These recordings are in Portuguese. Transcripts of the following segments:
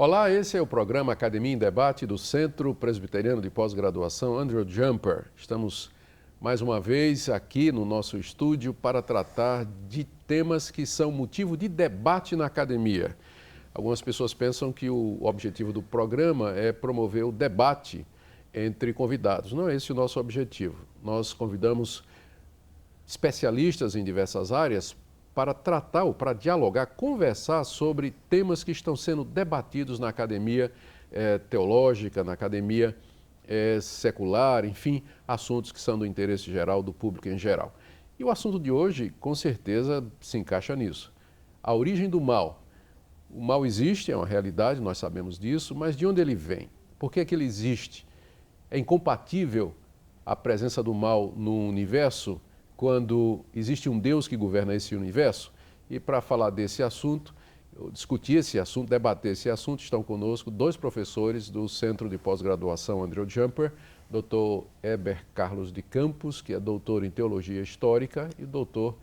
Olá, esse é o programa Academia em Debate do Centro Presbiteriano de Pós-Graduação Andrew Jumper. Estamos mais uma vez aqui no nosso estúdio para tratar de temas que são motivo de debate na academia. Algumas pessoas pensam que o objetivo do programa é promover o debate entre convidados. Não é esse o nosso objetivo. Nós convidamos especialistas em diversas áreas para tratar ou para dialogar, conversar sobre temas que estão sendo debatidos na academia teológica, na academia secular, enfim, assuntos que são do interesse geral, do público em geral. E o assunto de hoje, com certeza, se encaixa nisso. A origem do mal. O mal existe, é uma realidade, nós sabemos disso, mas de onde ele vem? Por que é que ele existe? É incompatível a presença do mal no universo quando existe um Deus que governa esse universo? E para falar desse assunto, discutir esse assunto, debater esse assunto, estão conosco dois professores do Centro de Pós-Graduação Andrew Jumper, Dr. Heber Carlos de Campos, que é doutor em Teologia Histórica, e Dr.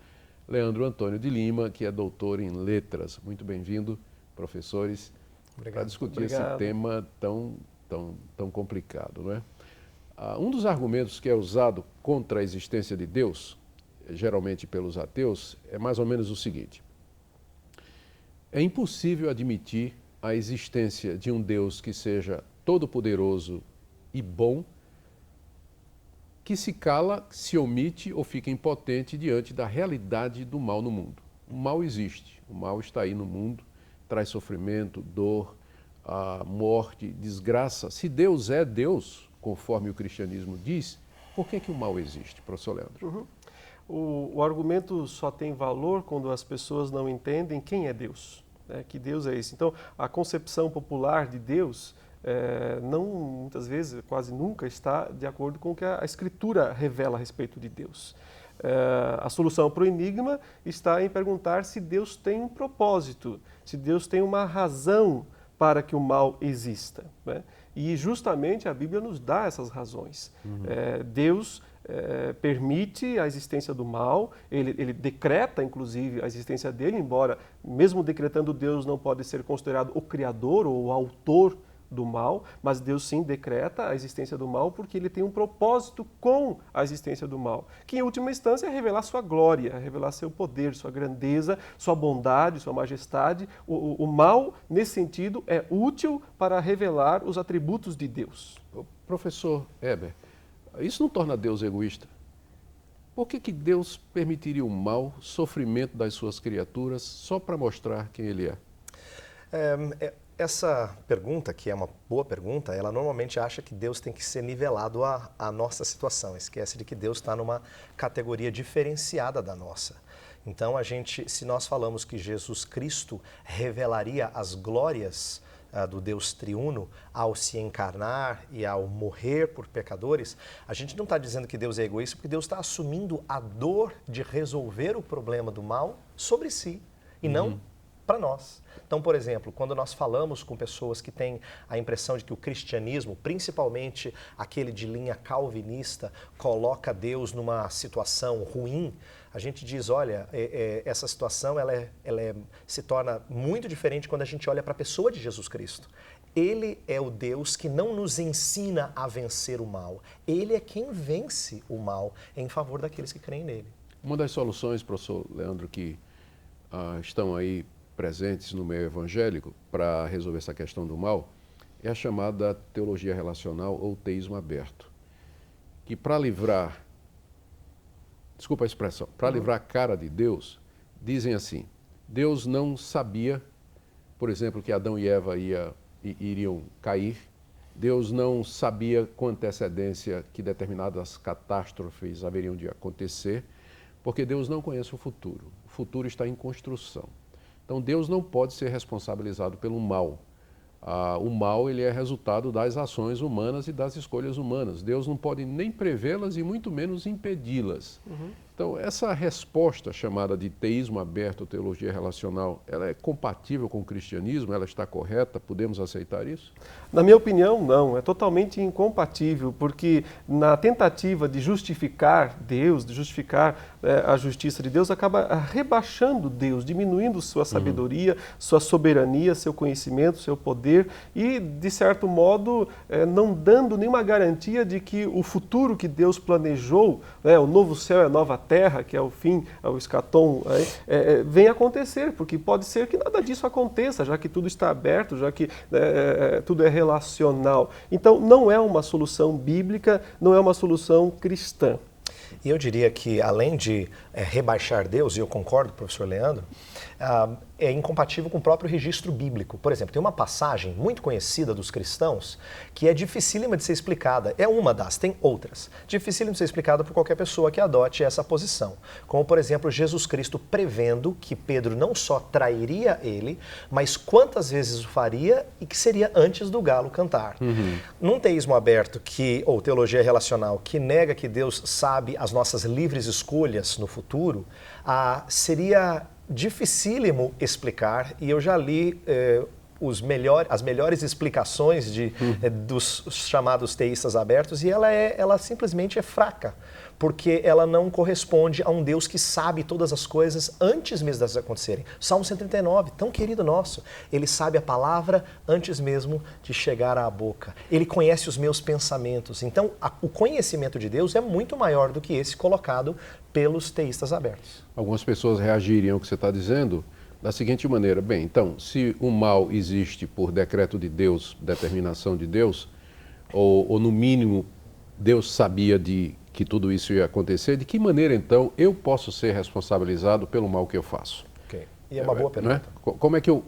Leandro Antônio de Lima, que é doutor em Letras. Muito bem-vindo, professores, para discutir esse tema tão complicado, não é? Um dos argumentos que é usado contra a existência de Deus, geralmente pelos ateus, é mais ou menos o seguinte: é impossível admitir a existência de um Deus que seja todo-poderoso e bom, que se cala, se omite ou fica impotente diante da realidade do mal no mundo. O mal existe, o mal está aí no mundo, traz sofrimento, dor, morte, desgraça. Se Deus é Deus, conforme o cristianismo diz, por que o mal existe, professor Leandro? O argumento só tem valor quando as pessoas não entendem quem é Deus, né? Que Deus é esse. Então, a concepção popular de Deus não, muitas vezes, quase nunca está de acordo com o que a Escritura revela a respeito de Deus. A solução para o enigma está em perguntar se Deus tem um propósito, se Deus tem uma razão para que o mal exista, né? E justamente a Bíblia nos dá essas razões. Deus permite a existência do mal, ele decreta inclusive a existência dele, embora mesmo decretando Deus não pode ser considerado o criador ou o autor do mal, mas Deus sim decreta a existência do mal porque ele tem um propósito com a existência do mal, que em última instância é revelar sua glória, revelar seu poder, sua grandeza, sua bondade, sua majestade. O mal, nesse sentido, é útil para revelar os atributos de Deus. Professor Heber, isso não torna Deus egoísta? Por que Deus permitiria o mal, sofrimento das suas criaturas, só para mostrar quem ele é? Essa pergunta, que é uma boa pergunta, ela normalmente acha que Deus tem que ser nivelado à nossa situação. Esquece de que Deus está numa categoria diferenciada da nossa. Então, se nós falamos que Jesus Cristo revelaria as glórias do Deus triuno ao se encarnar e ao morrer por pecadores, a gente não está dizendo que Deus é egoísta, porque Deus está assumindo a dor de resolver o problema do mal sobre si e não para nós. Então, por exemplo, quando nós falamos com pessoas que têm a impressão de que o cristianismo, principalmente aquele de linha calvinista, coloca Deus numa situação ruim, a gente diz, olha, essa situação se torna muito diferente quando a gente olha para a pessoa de Jesus Cristo. Ele é o Deus que não nos ensina a vencer o mal. Ele é quem vence o mal em favor daqueles que creem nele. Uma das soluções, professor Leandro, que estão aí presentes no meio evangélico para resolver essa questão do mal é a chamada teologia relacional ou teísmo aberto, que para livrar, desculpa a expressão, para livrar a cara de Deus, dizem assim: Deus não sabia, por exemplo, que Adão e Eva iriam cair, Deus não sabia com antecedência que determinadas catástrofes haveriam de acontecer, porque Deus não conhece o futuro está em construção. Então Deus não pode ser responsabilizado pelo mal. O mal ele é resultado das ações humanas e das escolhas humanas. Deus não pode nem prevê-las e muito menos impedi-las. Então Então, essa resposta chamada de teísmo aberto, teologia relacional, ela é compatível com o cristianismo? Ela está correta? Podemos aceitar isso? Na minha opinião, não. É totalmente incompatível, porque na tentativa de justificar Deus, de justificar a justiça de Deus, acaba rebaixando Deus, diminuindo sua sabedoria, sua soberania, seu conhecimento, seu poder e, de certo modo, não dando nenhuma garantia de que o futuro que Deus planejou, o novo céu e a nova terra, que é o fim, o escatom, venha acontecer, porque pode ser que nada disso aconteça, já que tudo está aberto, já que tudo é relacional. Então, não é uma solução bíblica, não é uma solução cristã. E eu diria que, além de rebaixar Deus, e eu concordo, professor Leandro, é incompatível com o próprio registro bíblico. Por exemplo, tem uma passagem muito conhecida dos cristãos que é dificílima de ser explicada. É uma das, tem outras. Dificílima de ser explicada por qualquer pessoa que adote essa posição. Como, por exemplo, Jesus Cristo prevendo que Pedro não só trairia ele, mas quantas vezes o faria e que seria antes do galo cantar. Num teísmo aberto, ou teologia relacional, que nega que Deus sabe as nossas livres escolhas no futuro, seria dificílimo explicar, e eu já li as melhores explicações dos chamados teístas abertos, e ela simplesmente é fraca, porque ela não corresponde a um Deus que sabe todas as coisas antes mesmo delas acontecerem. Salmo 139, tão querido nosso, ele sabe a palavra antes mesmo de chegar à boca. Ele conhece os meus pensamentos. Então, o conhecimento de Deus é muito maior do que esse colocado pelos teístas abertos. Algumas pessoas reagiriam ao que você está dizendo da seguinte maneira: bem, então, se o mal existe por decreto de Deus, determinação de Deus, ou no mínimo Deus sabia que tudo isso ia acontecer, de que maneira então eu posso ser responsabilizado pelo mal que eu faço? Okay. E é uma boa pergunta. Não é?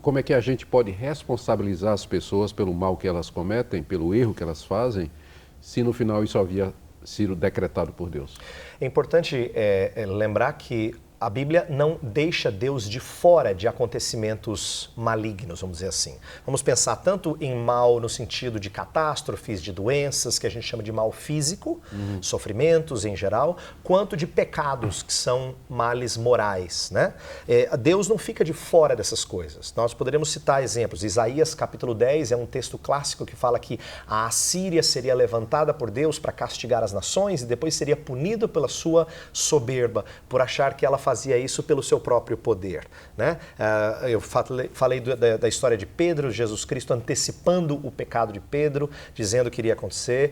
Como é que a gente pode responsabilizar as pessoas pelo mal que elas cometem, pelo erro que elas fazem, se no final isso havia sido decretado por Deus? É importante lembrar que a Bíblia não deixa Deus de fora de acontecimentos malignos, vamos dizer assim. Vamos pensar tanto em mal no sentido de catástrofes, de doenças, que a gente chama de mal físico, sofrimentos em geral, quanto de pecados, que são males morais, né? Deus não fica de fora dessas coisas. Nós poderíamos citar exemplos. Isaías capítulo 10 é um texto clássico que fala que a Assíria seria levantada por Deus para castigar as nações e depois seria punida pela sua soberba, por achar que ela fazia isso pelo seu próprio poder, né? Eu falei da história de Pedro, Jesus Cristo antecipando o pecado de Pedro, dizendo que iria acontecer.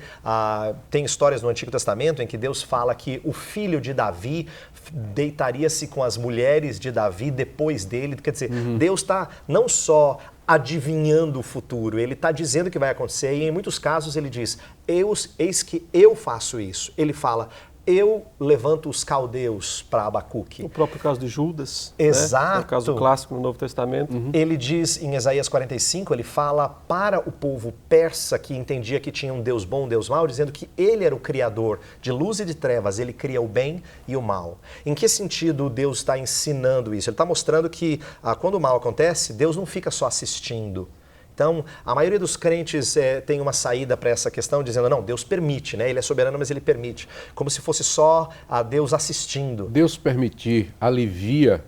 Tem histórias no Antigo Testamento em que Deus fala que o filho de Davi deitaria-se com as mulheres de Davi depois dele. Quer dizer, Deus está não só adivinhando o futuro, ele está dizendo que vai acontecer, e em muitos casos ele diz: eis que eu faço isso. Ele fala: eu levanto os caldeus para Abacuque. O próprio caso de Judas. Exato. Né? É um caso clássico no Novo Testamento. Ele diz em Isaías 45, ele fala para o povo persa que entendia que tinha um Deus bom, um Deus mau, dizendo que ele era o criador de luz e de trevas, ele cria o bem e o mal. Em que sentido Deus está ensinando isso? Ele está mostrando que quando o mal acontece, Deus não fica só assistindo. Então, a maioria dos crentes tem uma saída para essa questão, dizendo: não, Deus permite, né? Ele é soberano, mas ele permite. Como se fosse só a Deus assistindo. Deus permitir alivia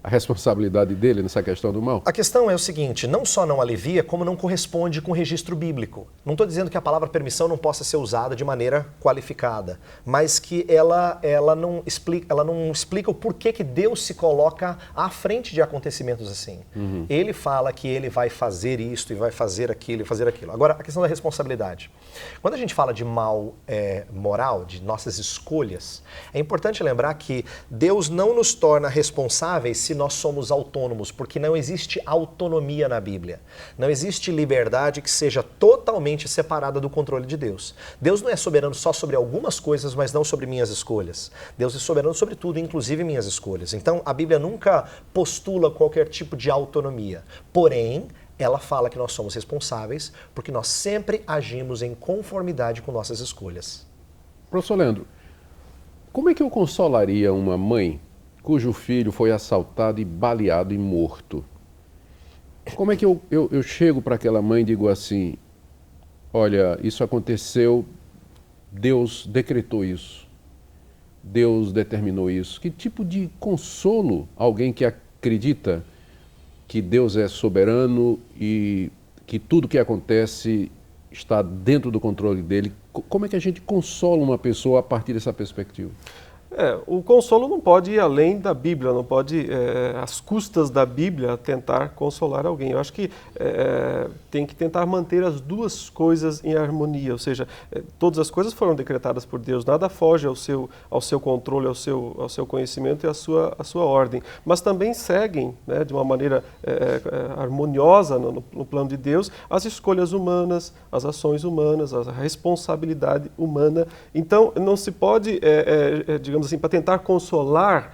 a responsabilidade dele nessa questão do mal? A questão é o seguinte: não só não alivia, como não corresponde com o registro bíblico. Não estou dizendo que a palavra permissão não possa ser usada de maneira qualificada, mas que ela não explica o porquê que Deus se coloca à frente de acontecimentos assim. Ele fala que ele vai fazer isto e vai fazer aquilo e fazer aquilo. Agora, a questão da responsabilidade. Quando a gente fala de mal moral, de nossas escolhas, é importante lembrar que Deus não nos torna responsáveis se nós somos autônomos, porque não existe autonomia na Bíblia. Não existe liberdade que seja totalmente separada do controle de Deus. Deus não é soberano só sobre algumas coisas, mas não sobre minhas escolhas. Deus é soberano sobre tudo, inclusive minhas escolhas. Então, a Bíblia nunca postula qualquer tipo de autonomia. Porém, ela fala que nós somos responsáveis porque nós sempre agimos em conformidade com nossas escolhas. Professor Leandro, como é que eu consolaria uma mãe cujo filho foi assaltado e baleado e morto? Como é que eu chego para aquela mãe e digo assim: olha, isso aconteceu, Deus decretou isso. Deus determinou isso? Que tipo de consolo alguém que acredita que Deus é soberano e que tudo que acontece está dentro do controle dele, como é que a gente consola uma pessoa a partir dessa perspectiva? O consolo não pode ir além da Bíblia, não pode, às custas da Bíblia, tentar consolar alguém. Eu acho que tem que tentar manter as duas coisas em harmonia, ou seja, todas as coisas foram decretadas por Deus, nada foge ao seu controle, ao seu conhecimento e à sua ordem, mas também seguem, né, de uma maneira harmoniosa no plano de Deus, as escolhas humanas, as ações humanas, a responsabilidade humana. Então, não se pode, digamos assim, para tentar consolar,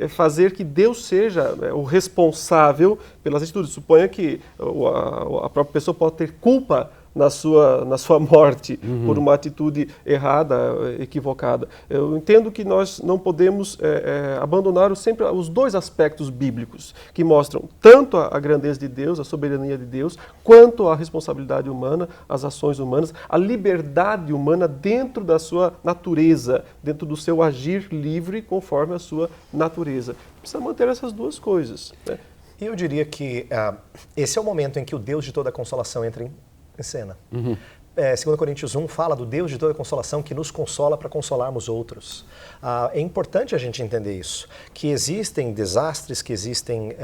fazer que Deus seja o responsável pelas atitudes. Suponha que a própria pessoa pode ter culpa na sua morte por uma atitude errada, equivocada. Eu entendo que nós não podemos abandonar sempre os dois aspectos bíblicos que mostram tanto a grandeza de Deus, a soberania de Deus, quanto a responsabilidade humana, as ações humanas, a liberdade humana dentro da sua natureza, dentro do seu agir livre conforme a sua natureza. Precisa manter essas duas coisas, né? E eu diria que esse é o momento em que o Deus de toda consolação entra em cena. 2 Coríntios 1 fala do Deus de toda consolação que nos consola para consolarmos outros. É importante a gente entender isso, que existem desastres, que existem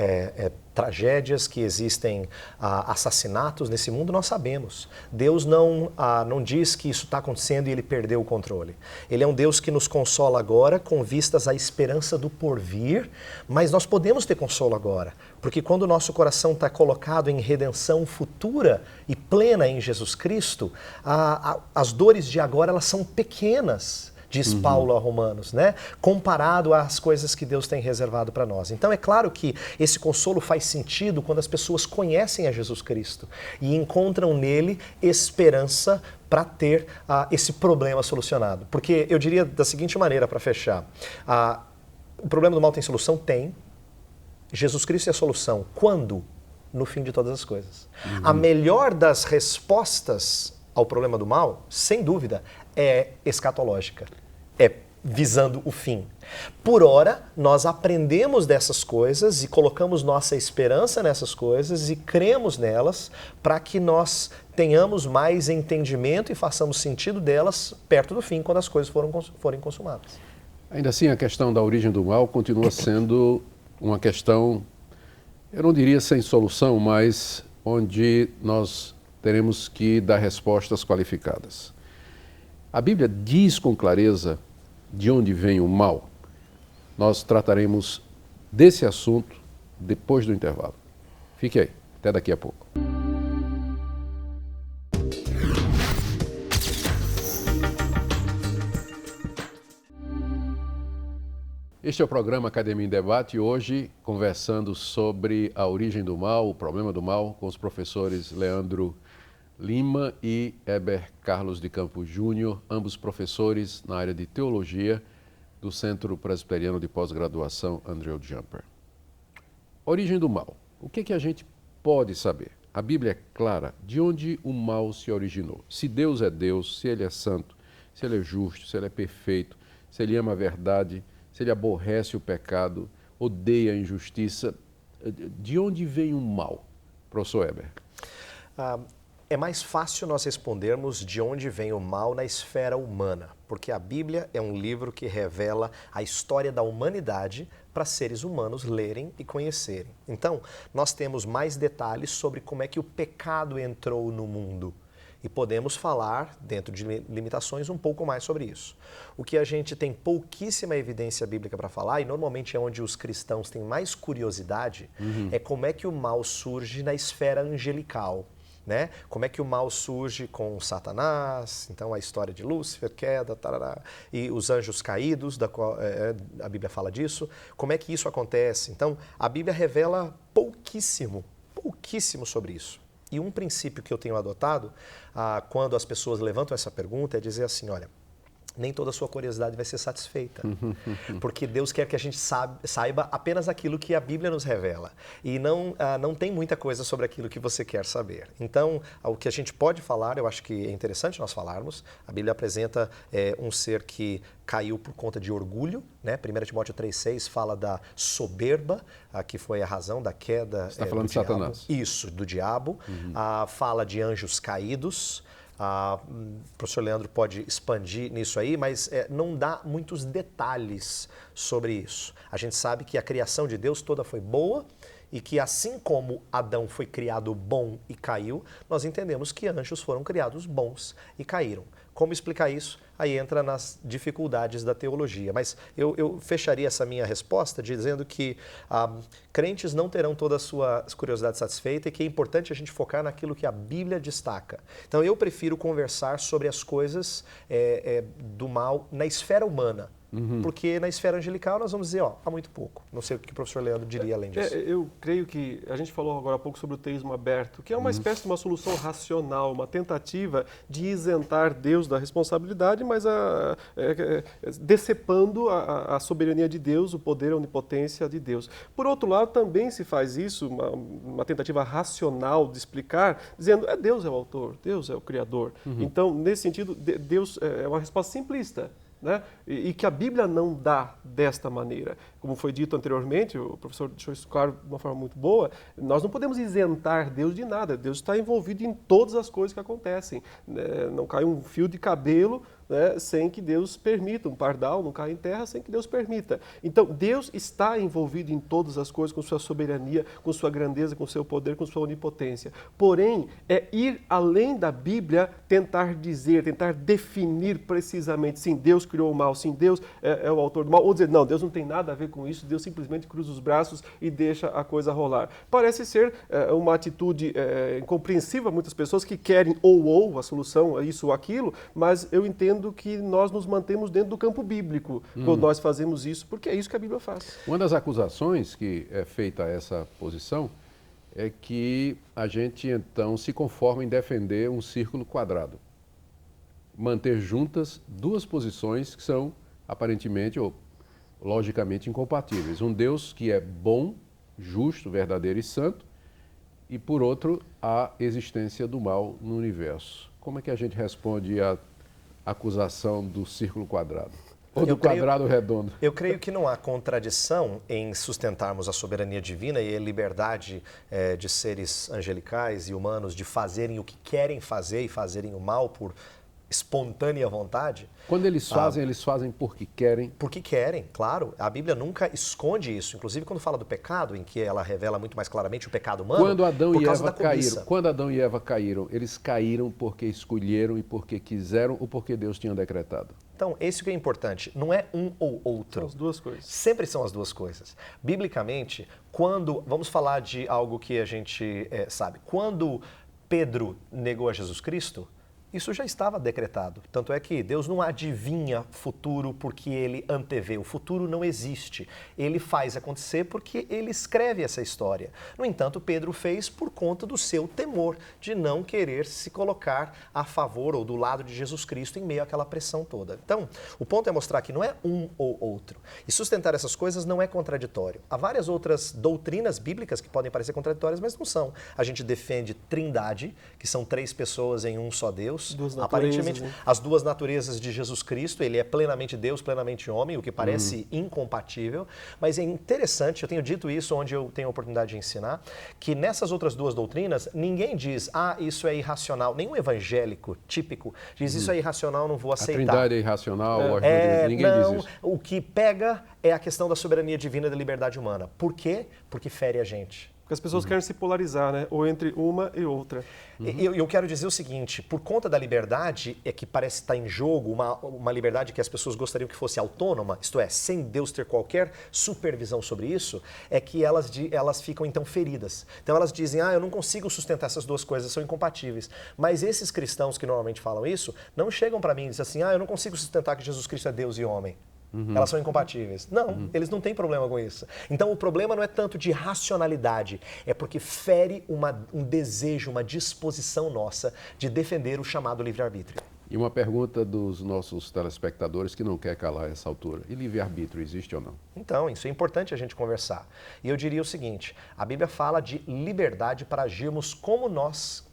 tragédias, que existem assassinatos nesse mundo, nós sabemos. Deus não diz que isso está acontecendo e ele perdeu o controle. Ele é um Deus que nos consola agora com vistas à esperança do porvir, mas nós podemos ter consolo agora, porque quando o nosso coração está colocado em redenção futura e plena em Jesus Cristo, as dores de agora elas são pequenas, diz Paulo a Romanos, né? Comparado às coisas que Deus tem reservado para nós. Então é claro que esse consolo faz sentido quando as pessoas conhecem a Jesus Cristo e encontram nele esperança para ter esse problema solucionado. Porque eu diria da seguinte maneira, para fechar, o problema do mal tem solução? Tem. Jesus Cristo é a solução. Quando? No fim de todas as coisas. A melhor das respostas ao problema do mal, sem dúvida, é escatológica, é visando o fim. Por ora, nós aprendemos dessas coisas e colocamos nossa esperança nessas coisas e cremos nelas para que nós tenhamos mais entendimento e façamos sentido delas perto do fim, quando as coisas forem consumadas. Ainda assim, a questão da origem do mal continua sendo uma questão, eu não diria sem solução, mas onde nós teremos que dar respostas qualificadas. A Bíblia diz com clareza de onde vem o mal. Nós trataremos desse assunto depois do intervalo. Fique aí, até daqui a pouco. Este é o programa Academia em Debate, hoje conversando sobre a origem do mal, o problema do mal, com os professores Leandro Lima e Heber Carlos de Campos Júnior, ambos professores na área de Teologia do Centro Presbiteriano de Pós-Graduação Andrew Jumper. Origem do mal. O que a gente pode saber? A Bíblia é clara de onde o mal se originou. Se Deus é Deus, se Ele é santo, se Ele é justo, se Ele é perfeito, se Ele ama a verdade, se Ele aborrece o pecado, odeia a injustiça. De onde vem o mal, professor Heber? É mais fácil nós respondermos de onde vem o mal na esfera humana, porque a Bíblia é um livro que revela a história da humanidade para seres humanos lerem e conhecerem. Então, nós temos mais detalhes sobre como é que o pecado entrou no mundo. E podemos falar, dentro de limitações, um pouco mais sobre isso. O que a gente tem pouquíssima evidência bíblica para falar, e normalmente é onde os cristãos têm mais curiosidade, é como é que o mal surge na esfera angelical. Né? Como é que o mal surge com Satanás, então a história de Lúcifer, queda, tarará, e os anjos caídos, da qual a Bíblia fala disso. Como é que isso acontece? Então, a Bíblia revela pouquíssimo sobre isso. E um princípio que eu tenho adotado, quando as pessoas levantam essa pergunta, é dizer assim, olha, nem toda a sua curiosidade vai ser satisfeita. Porque Deus quer que a gente saiba apenas aquilo que a Bíblia nos revela. E não tem muita coisa sobre aquilo que você quer saber. Então, o que a gente pode falar, eu acho que é interessante nós falarmos. A Bíblia apresenta um ser que caiu por conta de orgulho, né? 1 Timóteo 3,6 fala da soberba, que foi a razão da queda Você está falando do de diabo. Satanás. Isso, do diabo. Fala de anjos caídos. O professor Leandro pode expandir nisso aí, mas não dá muitos detalhes sobre isso. A gente sabe que a criação de Deus toda foi boa e que assim como Adão foi criado bom e caiu, nós entendemos que anjos foram criados bons e caíram. Como explicar isso? Aí entra nas dificuldades da teologia. Mas eu fecharia essa minha resposta dizendo que crentes não terão todas as suas curiosidades satisfeitas e que é importante a gente focar naquilo que a Bíblia destaca. Então eu prefiro conversar sobre as coisas do mal na esfera humana. Porque na esfera angelical nós vamos dizer, há muito pouco. Não sei o que o professor Leandro diria além disso. Eu creio que a gente falou agora há pouco sobre o teísmo aberto, que é uma espécie de uma solução racional, uma tentativa de isentar Deus da responsabilidade, mas decepando a soberania de Deus, o poder, a onipotência de Deus. Por outro lado, também se faz isso, uma tentativa racional de explicar, dizendo, Deus é o autor, Deus é o criador. Então, nesse sentido, Deus é uma resposta simplista. Né? E que a Bíblia não dá desta maneira. Como foi dito anteriormente, o professor deixou isso claro de uma forma muito boa, nós não podemos isentar Deus de nada. Deus está envolvido em todas as coisas que acontecem. Não cai um fio de cabelo, né, sem que Deus permita, um pardal não cai em terra sem que Deus permita. Então, Deus está envolvido em todas as coisas com sua soberania, com sua grandeza, com seu poder, com sua onipotência. Porém, é ir além da Bíblia, tentar dizer, tentar definir precisamente, sim, Deus criou o mal, sim, Deus é o autor do mal, ou dizer, não, Deus não tem nada a ver com isso, Deus simplesmente cruza os braços e deixa a coisa rolar. Parece ser uma atitude incompreensível a muitas pessoas que querem ou a solução, isso ou aquilo, mas eu entendo que nós nos mantemos dentro do campo bíblico quando nós fazemos isso, porque é isso que a Bíblia faz. Uma das acusações que é feita a essa posição é que a gente então se conforma em defender um círculo quadrado. Manter juntas duas posições que são aparentemente ou logicamente incompatíveis. Um Deus que é bom, justo, verdadeiro e santo, e por outro, a existência do mal no universo. Como é que a gente responde à acusação do círculo quadrado? Ou do quadrado redondo? Eu creio que não há contradição em sustentarmos a soberania divina e a liberdade de seres angelicais e humanos de fazerem o que querem fazer e fazerem o mal por espontânea vontade. Quando eles fazem porque querem. Porque querem, claro. A Bíblia nunca esconde isso. Inclusive, quando fala do pecado, em que ela revela muito mais claramente o pecado humano, quando Adão por e causa Eva da cobiça. Quando Adão e Eva caíram, eles caíram porque escolheram e porque quiseram ou porque Deus tinha decretado? Então, esse que é importante. Não é um ou outro. São as duas coisas. Sempre são as duas coisas. Biblicamente, vamos falar de algo que a gente sabe. Quando Pedro negou a Jesus Cristo, isso já estava decretado. Tanto é que Deus não adivinha futuro porque ele antevê. O futuro não existe. Ele faz acontecer porque ele escreve essa história. No entanto, Pedro fez por conta do seu temor de não querer se colocar a favor ou do lado de Jesus Cristo em meio àquela pressão toda. Então, o ponto é mostrar que não é um ou outro. E sustentar essas coisas não é contraditório. Há várias outras doutrinas bíblicas que podem parecer contraditórias, mas não são. A gente defende trindade, que são 3 pessoas em um só Deus. Aparentemente, as duas naturezas de Jesus Cristo, ele é plenamente Deus, plenamente homem, o que parece incompatível, mas é interessante, eu tenho dito isso onde eu tenho a oportunidade de ensinar, que nessas outras duas doutrinas, ninguém diz, isso é irracional, nenhum evangélico típico diz isso é irracional, não vou aceitar. A trindade é irracional, ninguém diz isso. O que pega é a questão da soberania divina e da liberdade humana. Por quê? Porque fere a gente. Porque as pessoas querem se polarizar, né? Ou entre uma e outra. Eu quero dizer o seguinte, por conta da liberdade que parece estar em jogo, uma liberdade que as pessoas gostariam que fosse autônoma, isto é, sem Deus ter qualquer supervisão sobre isso, é que elas ficam então feridas. Então elas dizem, eu não consigo sustentar essas duas coisas, são incompatíveis. Mas esses cristãos que normalmente falam isso, não chegam para mim e dizem assim, eu não consigo sustentar que Jesus Cristo é Deus e homem. Elas são incompatíveis. Não, eles não têm problema com isso. Então o problema não é tanto de racionalidade, é porque fere um desejo, uma disposição nossa de defender o chamado livre-arbítrio. E uma pergunta dos nossos telespectadores que não quer calar a essa altura. E livre-arbítrio existe ou não? Então, isso é importante a gente conversar. E eu diria o seguinte, a Bíblia fala de liberdade para agirmos como nós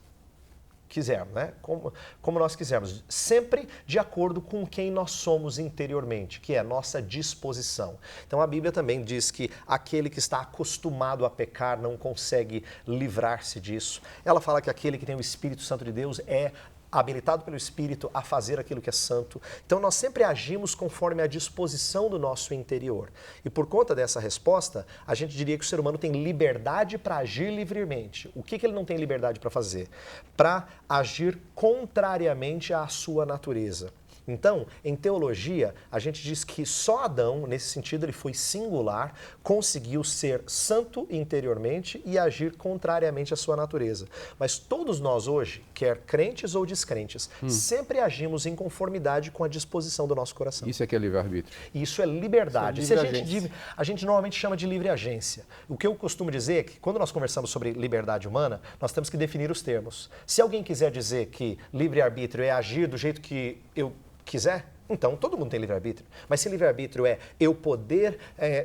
quisermos, né? Como nós quisermos, sempre de acordo com quem nós somos interiormente, que é a nossa disposição. Então a Bíblia também diz que aquele que está acostumado a pecar não consegue livrar-se disso. Ela fala que aquele que tem o Espírito Santo de Deus é habilitado pelo Espírito a fazer aquilo que é santo. Então nós sempre agimos conforme a disposição do nosso interior. E por conta dessa resposta, a gente diria que o ser humano tem liberdade para agir livremente. O que ele não tem liberdade para fazer? Para agir contrariamente à sua natureza. Então, em teologia, a gente diz que só Adão, nesse sentido, ele foi singular, conseguiu ser santo interiormente e agir contrariamente à sua natureza. Mas todos nós hoje, quer crentes ou descrentes, sempre agimos em conformidade com a disposição do nosso coração. Isso é que é livre-arbítrio. Isso é liberdade. Isso é A gente normalmente chama de livre agência. O que eu costumo dizer é que quando nós conversamos sobre liberdade humana, nós temos que definir os termos. Se alguém quiser dizer que livre-arbítrio é agir do jeito que eu quiser, então todo mundo tem livre-arbítrio. Mas se livre-arbítrio é eu poder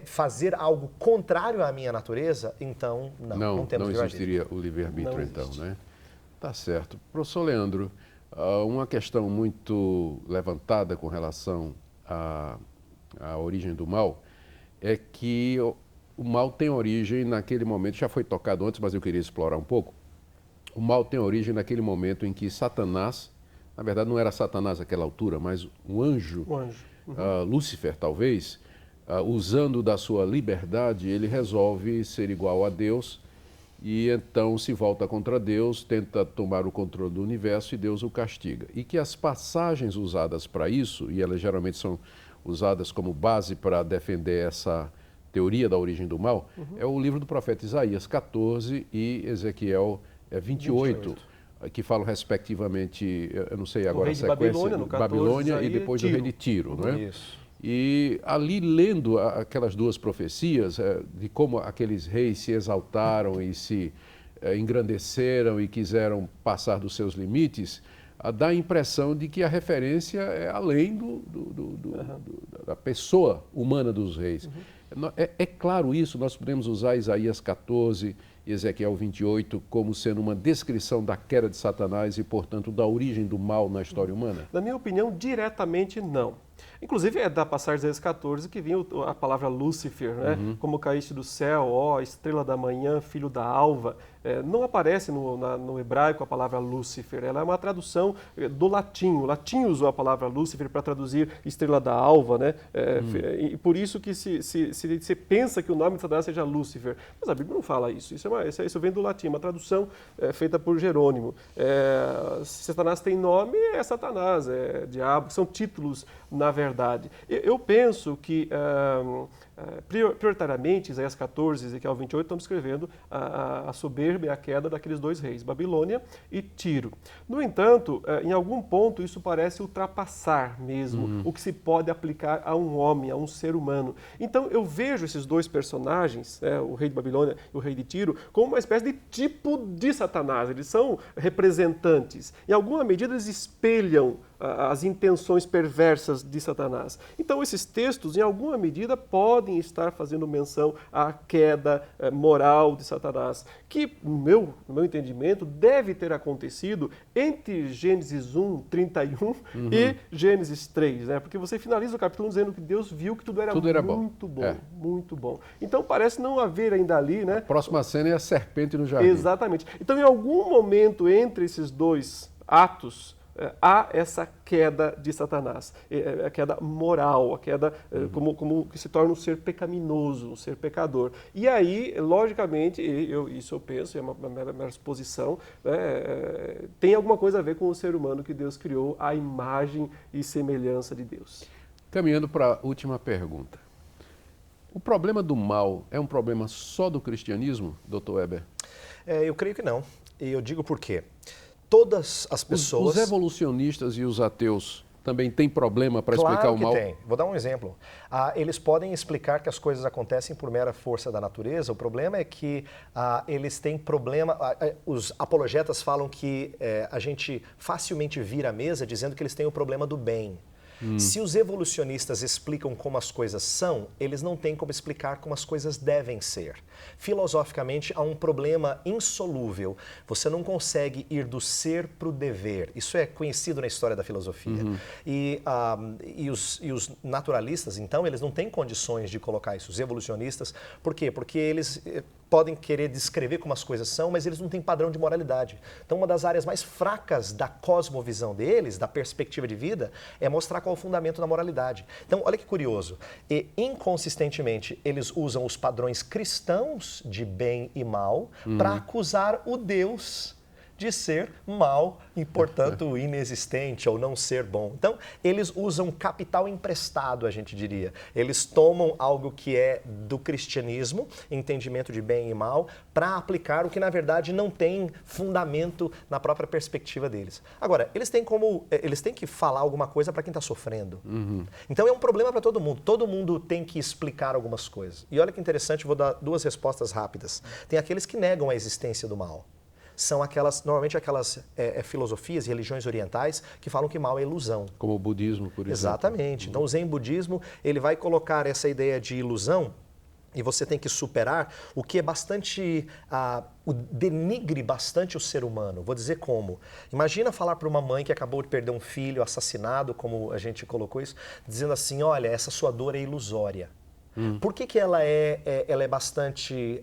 fazer algo contrário à minha natureza, então não temos não livre-arbítrio. existiria o livre-arbítrio Não então, existe. né? Tá certo. Professor Leandro, uma questão muito levantada com relação à origem do mal é que o mal tem origem naquele momento, já foi tocado antes, mas eu queria explorar um pouco. O mal tem origem naquele momento em que Satanás, na verdade não era Satanás naquela altura, mas um anjo, Lúcifer talvez, usando da sua liberdade, ele resolve ser igual a Deus e então se volta contra Deus, tenta tomar o controle do universo e Deus o castiga. E que as passagens usadas para isso, e elas geralmente são usadas como base para defender essa teoria da origem do mal, é o livro do profeta Isaías 14 e Ezequiel 28. Que falam respectivamente, eu não sei agora a sequência, Babilônia, no 14, Babilônia e depois Tiro. do rei de Tiro, não é? Isso. E ali lendo aquelas duas profecias, de como aqueles reis se exaltaram e se engrandeceram e quiseram passar dos seus limites, dá a impressão de que a referência é além da pessoa humana dos reis. É claro isso, nós podemos usar Isaías 14 e Ezequiel 28 como sendo uma descrição da queda de Satanás e, portanto, da origem do mal na história humana? Na minha opinião, diretamente não. Inclusive é da passagem de Isaías 14 que vinha a palavra Lúcifer, né? Como caíste do céu, ó estrela da manhã, filho da alva. Não aparece no hebraico a palavra Lúcifer, ela é uma tradução do latim. O latim usou a palavra Lúcifer para traduzir estrela da alva, né? E por isso que se pensa que o nome de Satanás seja Lúcifer. Mas a Bíblia não fala isso, isso vem do latim, uma tradução feita por Jerônimo. Se Satanás tem nome, é Satanás, é diabo, são títulos na verdade. Eu penso que prioritariamente, Isaías 14 e Ezequiel 28 estão descrevendo a soberba e a queda daqueles dois reis, Babilônia e Tiro. No entanto, em algum ponto isso parece ultrapassar mesmo o que se pode aplicar a um homem, a um ser humano. Então eu vejo esses dois personagens, o rei de Babilônia e o rei de Tiro, como uma espécie de tipo de Satanás. Eles são representantes. Em alguma medida eles espelham as intenções perversas de Satanás. Então esses textos, em alguma medida, podem estar fazendo menção à queda moral de Satanás, que, no meu entendimento, deve ter acontecido entre Gênesis 1, 31 e Gênesis 3, né? Porque você finaliza o capítulo 1 dizendo que Deus viu que tudo era muito bom, muito bom. Então parece não haver ainda ali, né? A próxima cena é a serpente no jardim. Exatamente. Então, em algum momento entre esses dois atos, há essa queda de Satanás, a queda moral, a queda como que se torna um ser pecaminoso, um ser pecador. E aí, logicamente, isso eu penso, é uma mera exposição, tem alguma coisa a ver com o ser humano que Deus criou, à imagem e semelhança de Deus. Caminhando para a última pergunta. O problema do mal é um problema só do cristianismo, Dr. Weber? Eu creio que não. E eu digo por quê. Todas as pessoas... Os evolucionistas e os ateus também tem problema para explicar o mal? Claro que tem. Vou dar um exemplo. Eles podem explicar que as coisas acontecem por mera força da natureza. O problema é que eles têm problema... os apologetas falam que a gente facilmente vira a mesa dizendo que eles têm o problema do bem. Se os evolucionistas explicam como as coisas são, eles não têm como explicar como as coisas devem ser. Filosoficamente, há um problema insolúvel. Você não consegue ir do ser para o dever. Isso é conhecido na história da filosofia. E os naturalistas, então, eles não têm condições de colocar isso. Os evolucionistas, por quê? Porque eles podem querer descrever como as coisas são, mas eles não têm padrão de moralidade. Então, uma das áreas mais fracas da cosmovisão deles, da perspectiva de vida, é mostrar qual é o fundamento da moralidade. Então, olha que curioso. E, inconsistentemente, eles usam os padrões cristãos de bem e mal para acusar o Deus de ser mal e, portanto, inexistente ou não ser bom. Então, eles usam capital emprestado, a gente diria. Eles tomam algo que é do cristianismo, entendimento de bem e mal, para aplicar o que, na verdade, não tem fundamento na própria perspectiva deles. Agora, eles têm que falar alguma coisa para quem está sofrendo. Então, é um problema para todo mundo. Todo mundo tem que explicar algumas coisas. E olha que interessante, vou dar duas respostas rápidas. Tem aqueles que negam a existência do mal. São normalmente aquelas filosofias e religiões orientais que falam que mal é ilusão. Como o budismo, por exemplo. Exatamente. Então, o Zen budismo, ele vai colocar essa ideia de ilusão e você tem que superar o que é bastante, denigre bastante o ser humano. Vou dizer como. Imagina falar para uma mãe que acabou de perder um filho assassinado, como a gente colocou isso, dizendo assim, olha, essa sua dor é ilusória. Por que ela é bastante...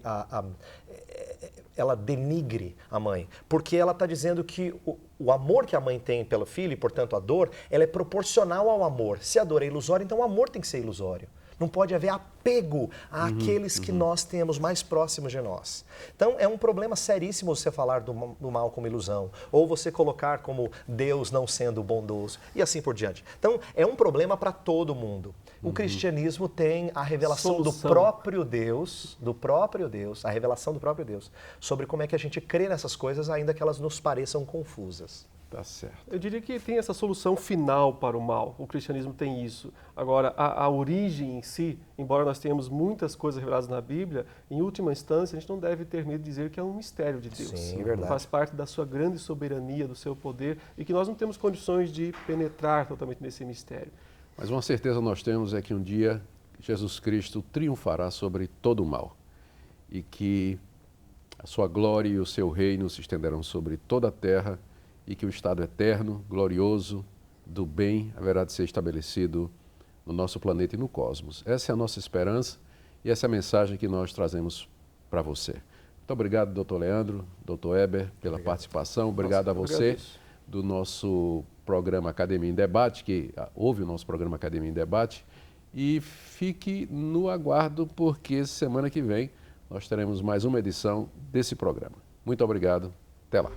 ela denigre a mãe, porque ela está dizendo que o amor que a mãe tem pelo filho, e portanto a dor, ela é proporcional ao amor. Se a dor é ilusória, então o amor tem que ser ilusório. Não pode haver apego àqueles que nós temos mais próximos de nós. Então, é um problema seríssimo você falar do mal como ilusão, ou você colocar como Deus não sendo bondoso, e assim por diante. Então, é um problema para todo mundo. O cristianismo tem a revelação do próprio Deus, a revelação do próprio Deus, sobre como é que a gente crê nessas coisas, ainda que elas nos pareçam confusas. Tá certo. Eu diria que tem essa solução final para o mal. O cristianismo tem isso. Agora, a origem em si, embora nós tenhamos muitas coisas reveladas na Bíblia, em última instância, a gente não deve ter medo de dizer que é um mistério de Deus. Sim, verdade. Faz parte da sua grande soberania, do seu poder, e que nós não temos condições de penetrar totalmente nesse mistério. Mas uma certeza nós temos é que um dia Jesus Cristo triunfará sobre todo o mal e que a sua glória e o seu reino se estenderão sobre toda a terra e que o estado eterno, glorioso, do bem haverá de ser estabelecido no nosso planeta e no cosmos. Essa é a nossa esperança e essa é a mensagem que nós trazemos para você. Muito obrigado, doutor Leandro, doutor Eber, pela participação. Obrigado a você do nosso programa Academia em Debate, que ouve o nosso programa Academia em Debate. E fique no aguardo, porque semana que vem nós teremos mais uma edição desse programa. Muito obrigado. Até lá.